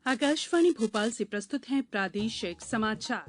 आकाशवाणी भोपाल से प्रस्तुत हैं प्रादेशिक समाचार।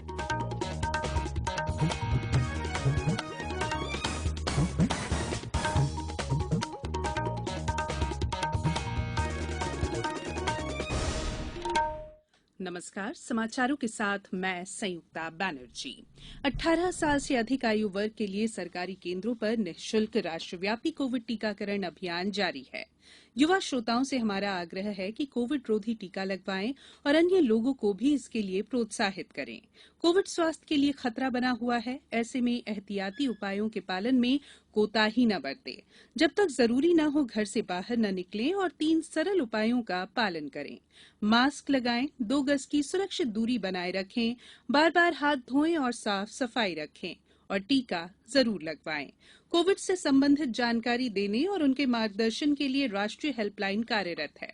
नमस्कार, समाचारों के साथ मैं संयुक्ता बैनर्जी। 18 साल से अधिक आयु वर्ग के लिए सरकारी केंद्रों पर निःशुल्क राष्ट्रव्यापी कोविड टीकाकरण अभियान जारी है। युवा श्रोताओं से हमारा आग्रह है कि कोविड रोधी टीका लगवाएं और अन्य लोगों को भी इसके लिए प्रोत्साहित करें। कोविड स्वास्थ्य के लिए खतरा बना हुआ है, ऐसे में एहतियाती उपायों के पालन में कोताही न बरतें। जब तक जरूरी न हो घर से बाहर न निकलें और 3 सरल उपायों का पालन करें। मास्क लगाएं, 2 गज की सुरक्षित दूरी बनाए रखें, बार-बार हाथ धोएं और साफ सफाई रखें और टीका जरूर लगवाएं। कोविड से संबंधित जानकारी देने और उनके मार्गदर्शन के लिए राष्ट्रीय हेल्पलाइन कार्यरत है।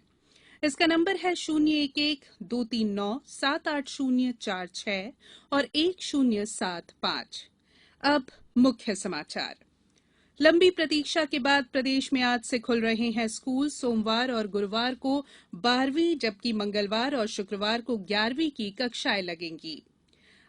इसका नंबर है 011-239-78046 और 1075। अब मुख्य समाचार। लंबी प्रतीक्षा के बाद प्रदेश में आज से खुल रहे हैं स्कूल। सोमवार और गुरुवार को 12वीं जबकि मंगलवार और शुक्रवार को 11वीं की कक्षाएं लगेंगी।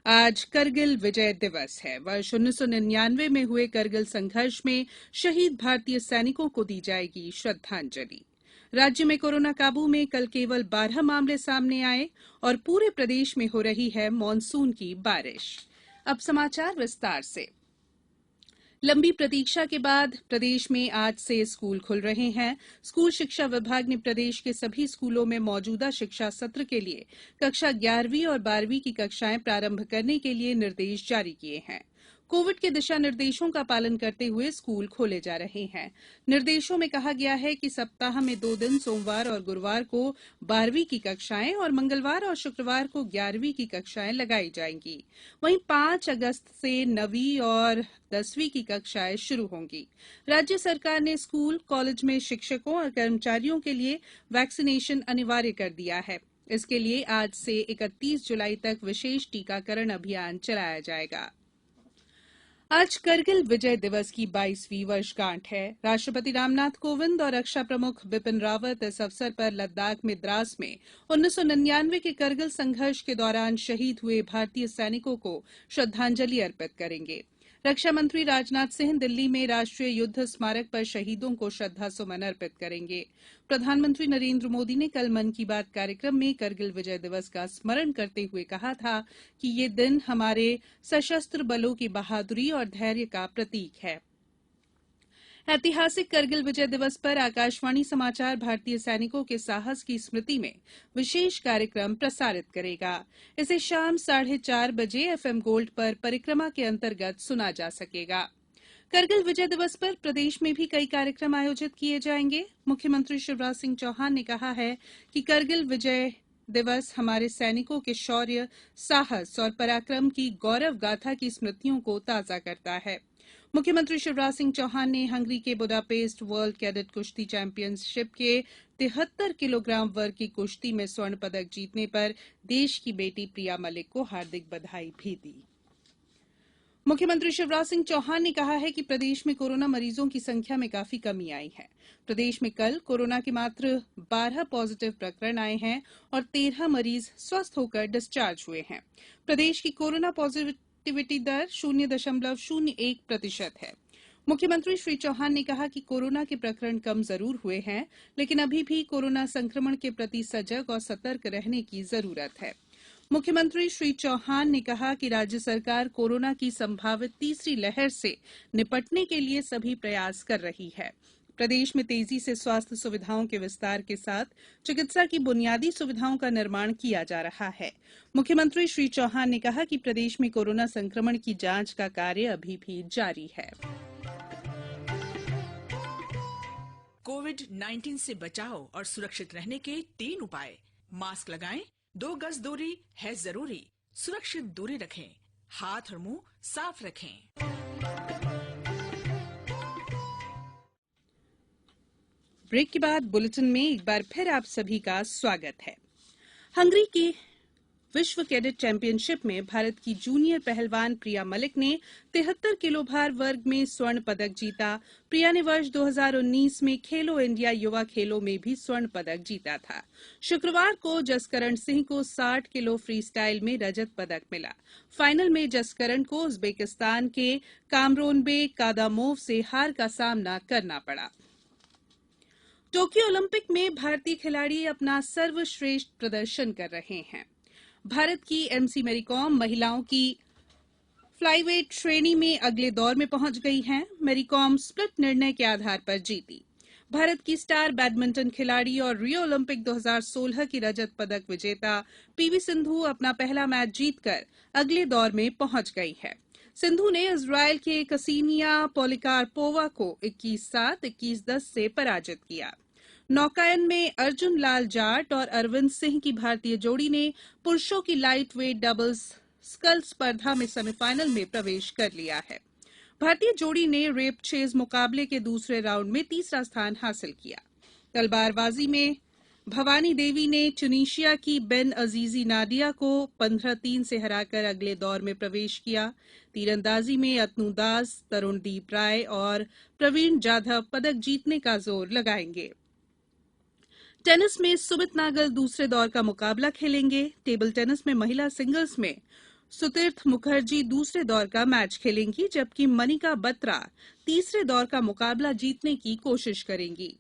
आज करगिल विजय दिवस है। वर्ष 1999 में हुए करगिल संघर्ष में शहीद भारतीय सैनिकों को दी जाएगी श्रद्धांजलि। राज्य में कोरोना काबू में कल केवल 12 मामले सामने आए और पूरे प्रदेश में हो रही है मानसून की बारिश। अब समाचार विस्तार से। लंबी प्रतीक्षा के बाद प्रदेश में आज से स्कूल खुल रहे हैं। स्कूल शिक्षा विभाग ने प्रदेश के सभी स्कूलों में मौजूदा शिक्षा सत्र के लिए कक्षा 11वीं और 12वीं की कक्षाएं प्रारंभ करने के लिए निर्देश जारी किए हैं। कोविड के दिशा निर्देशों का पालन करते हुए स्कूल खोले जा रहे हैं। निर्देशों में कहा गया है कि सप्ताह में 2 दिन सोमवार और गुरुवार को 12वीं की कक्षाएं और मंगलवार और शुक्रवार को 11वीं की कक्षाएं लगाई जाएंगी। वहीं 5 अगस्त से 9वीं और 10वीं की कक्षाएं शुरू होंगी। राज्य सरकार ने स्कूल, कॉलेज में शिक्षकों और कर्मचारियों के लिए वैक्सीनेशन अनिवार्य कर दिया है। इसके लिए आज से 31 जुलाई तक विशेष टीकाकरण अभियान चलाया जाएगा। आज करगिल विजय दिवस की 22वीं वर्षगांठ है। राष्ट्रपति रामनाथ कोविंद और रक्षा प्रमुख बिपिन रावत इस अवसर पर लद्दाख में द्रास में 1999 के करगिल संघर्ष के दौरान शहीद हुए भारतीय सैनिकों को श्रद्धांजलि अर्पित करेंगे। रक्षा मंत्री राजनाथ सिंह दिल्ली में राष्ट्रीय युद्ध स्मारक पर शहीदों को श्रद्धासुमन अर्पित करेंगे। प्रधानमंत्री नरेंद्र मोदी ने कल मन की बात कार्यक्रम में करगिल विजय दिवस का स्मरण करते हुए कहा था कि ये दिन हमारे सशस्त्र बलों की बहादुरी और धैर्य का प्रतीक है। ऐतिहासिक करगिल विजय दिवस पर आकाशवाणी समाचार भारतीय सैनिकों के साहस की स्मृति में विशेष कार्यक्रम प्रसारित करेगा। इसे शाम 4:30 बजे एफएम गोल्ड पर परिक्रमा के अंतर्गत सुना जा सकेगा। करगिल विजय दिवस पर प्रदेश में भी कई कार्यक्रम आयोजित किए जाएंगे। मुख्यमंत्री शिवराज सिंह चौहान ने कहा है कि करगिल विजय दिवस हमारे सैनिकों के शौर्य, साहस और पराक्रम की गौरव गाथा की स्मृतियों को ताजा करता है। मुख्यमंत्री शिवराज सिंह चौहान ने हंगरी के बुडापेस्ट वर्ल्ड कैडेट कुश्ती चैंपियनशिप के 73 किलोग्राम वर्ग की कुश्ती में स्वर्ण पदक जीतने पर देश की बेटी प्रिया मलिक को हार्दिक बधाई भी दी। मुख्यमंत्री शिवराज सिंह चौहान ने कहा है कि प्रदेश में कोरोना मरीजों की संख्या में काफी कमी आई है। प्रदेश में कल कोरोना के मात्र 12 पॉजिटिव प्रकरण आए हैं और 13 मरीज स्वस्थ होकर डिस्चार्ज हुए हैं। प्रदेश की कोरोना पॉजिटिविटी दर 0.01% है। मुख्यमंत्री श्री चौहान ने कहा कि कोरोना के प्रकरण कम जरूर हुए हैं, लेकिन अभी भी कोरोना संक्रमण के प्रति सजग और सतर्क रहने की जरूरत है। मुख्यमंत्री श्री चौहान ने कहा कि राज्य सरकार कोरोना की संभावित तीसरी लहर से निपटने के लिए सभी प्रयास कर रही है। प्रदेश में तेजी से स्वास्थ्य सुविधाओं के विस्तार के साथ चिकित्सा की बुनियादी सुविधाओं का निर्माण किया जा रहा है। मुख्यमंत्री श्री चौहान ने कहा कि प्रदेश में कोरोना संक्रमण की जांच का कार्य अभी भी जारी है। कोविड-19 से बचाव और सुरक्षित रहने के 3 उपाय। मास्क लगाएं, 2 गज दूरी है जरूरी, सुरक्षित दूरी रखें, हाथ और मुंह साफ रखें। ब्रेक के बाद बुलेटिन में एक बार फिर आप सभी का स्वागत है। हंगरी के विश्व कैडेट चैंपियनशिप में भारत की जूनियर पहलवान प्रिया मलिक ने 73 किलो भार वर्ग में स्वर्ण पदक जीता। प्रिया ने वर्ष 2019 में खेलो इंडिया युवा खेलों में भी स्वर्ण पदक जीता था। शुक्रवार को जसकरण सिंह को 60 किलो फ्री स्टाइल में रजत पदक मिला। फाइनल में जसकरण को उज्बेकिस्तान के कामरोनबेक कादामोव से हार का सामना करना पड़ा। टोक्यो ओलंपिक में भारतीय खिलाड़ी अपना सर्वश्रेष्ठ प्रदर्शन कर रहे हैं। भारत की एमसी मैरीकॉम महिलाओं की फ्लाईवेट श्रेणी में अगले दौर में पहुंच गई हैं। मैरीकॉम स्प्लिट निर्णय के आधार पर जीती। भारत की स्टार बैडमिंटन खिलाड़ी और रियो ओलंपिक 2016 की रजत पदक विजेता पीवी सिंधु अपना पहला मैच जीतकर अगले दौर में पहुंच गई है। सिंधु ने इजरायल के कसीनिया पोलिकारपोवा को 21-7, 21-10 से पराजित किया। नौकायन में अर्जुन लाल जाट और अरविंद सिंह की भारतीय जोड़ी ने पुरुषों की लाइट वेट डबल्स स्कल स्पर्धा में सेमीफाइनल में प्रवेश कर लिया है। भारतीय जोड़ी ने रेप चेज मुकाबले के दूसरे राउंड में तीसरा स्थान हासिल किया। तलवारबाजी में भवानी देवी ने ट्यूनीशिया की बेन अजीजी नाडिया को 15-3 से हराकर अगले दौर में प्रवेश किया। तीरंदाजी में अतनु दास, तरुणदीप राय और प्रवीण जाधव पदक जीतने का जोर लगाएंगे। टेनिस में सुमित नागल दूसरे दौर का मुकाबला खेलेंगे। टेबल टेनिस में महिला सिंगल्स में सुतीर्थ मुखर्जी दूसरे दौर का मैच खेलेंगी, जबकि मनिका बत्रा तीसरे दौर का मुकाबला जीतने की कोशिश करेंगी।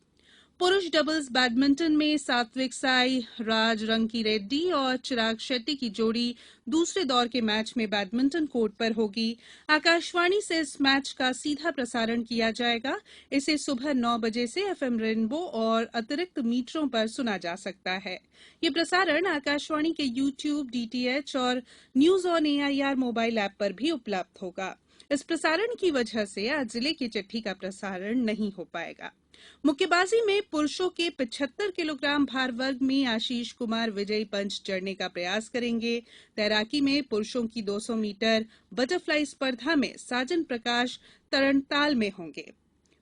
पुरुष डबल्स बैडमिंटन में सात्विक साई राज रंकी रेड्डी और चिराग शेट्टी की जोड़ी दूसरे दौर के मैच में बैडमिंटन कोर्ट पर होगी। आकाशवाणी से इस मैच का सीधा प्रसारण किया जाएगा। इसे सुबह 9 बजे से एफएम रेनबो और अतिरिक्त मीटरों पर सुना जा सकता है। ये प्रसारण आकाशवाणी के यूट्यूब, डीटीएच और news on AIR mobile app पर भी उपलब्ध होगा। इस प्रसारण की वजह से आज जिले की चिट्ठी का प्रसारण नहीं हो पाएगा। मुक्केबाजी में पुरुषों के 75 किलोग्राम भार वर्ग में आशीष कुमार विजयी पंच चढ़ने का प्रयास करेंगे। तैराकी में पुरुषों की 200 मीटर बटरफ्लाई स्पर्धा में साजन प्रकाश तरणताल में होंगे।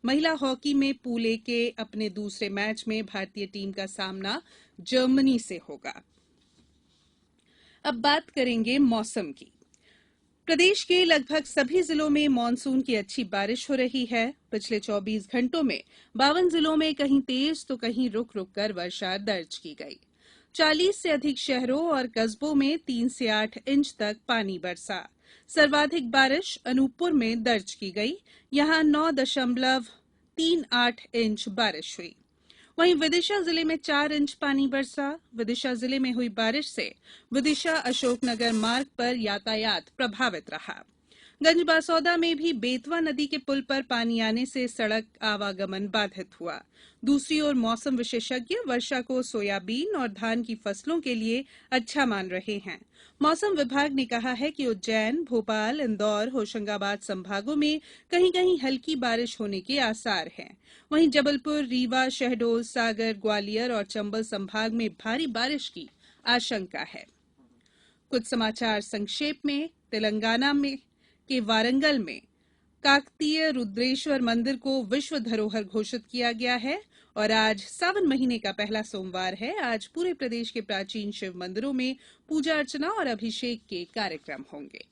महिला हॉकी में पूल ए के अपने दूसरे मैच में भारतीय टीम का सामना जर्मनी से होगा। अब बात करेंगे मौसम की। प्रदेश के लगभग सभी जिलों में मानसून की अच्छी बारिश हो रही है। पिछले 24 घंटों में 52 जिलों में कहीं तेज तो कहीं रुक रुक कर वर्षा दर्ज की गई। 40 से अधिक शहरों और कस्बों में 3 से 8 इंच तक पानी बरसा। सर्वाधिक बारिश अनूपपुर में दर्ज की गई। यहां 9.38 इंच बारिश हुई। वहीं विदिशा जिले में 4 इंच पानी बरसा। विदिशा जिले में हुई बारिश से विदिशा अशोकनगर मार्ग पर यातायात प्रभावित रहा। गंजबासौदा में भी बेतवा नदी के पुल पर पानी आने से सड़क आवागमन बाधित हुआ। दूसरी ओर मौसम विशेषज्ञ वर्षा को सोयाबीन और धान की फसलों के लिए अच्छा मान रहे हैं। मौसम विभाग ने कहा है कि उज्जैन, भोपाल, इंदौर, होशंगाबाद संभागों में कहीं कहीं हल्की बारिश होने के आसार हैं। वहीं जबलपुर, रीवा, शहडोल, सागर, ग्वालियर और चंबल संभाग में भारी बारिश की आशंका है। कुछ समाचार संक्षेप में। तेलंगाना में के वारंगल में काकतीय रुद्रेश्वर मंदिर को विश्व धरोहर घोषित किया गया है और आज सावन महीने का पहला सोमवार है। आज पूरे प्रदेश के प्राचीन शिव मंदिरों में पूजा अर्चना और अभिषेक के कार्यक्रम होंगे।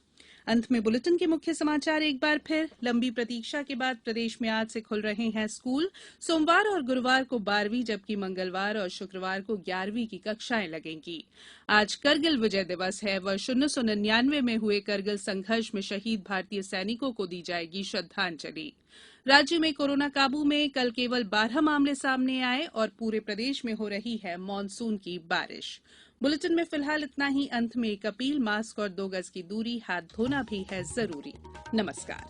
अंत में बुलेटिन के मुख्य समाचार एक बार फिर। लंबी प्रतीक्षा के बाद प्रदेश में आज से खुल रहे हैं स्कूल। सोमवार और गुरुवार को 12वीं जबकि मंगलवार और शुक्रवार को 11वीं की कक्षाएं लगेंगी। आज करगिल विजय दिवस है। वर्ष 1999 में हुए करगिल संघर्ष में शहीद भारतीय सैनिकों को दी जाएगी श्रद्धांजलि। राज्य में कोरोना काबू में कल केवल 12 मामले सामने आए और पूरे प्रदेश में हो रही है मानसून की बारिश। बुलेटिन में फिलहाल इतना ही। अंत में एक अपील, मास्क और 2 गज की दूरी, हाथ धोना भी है जरूरी। नमस्कार।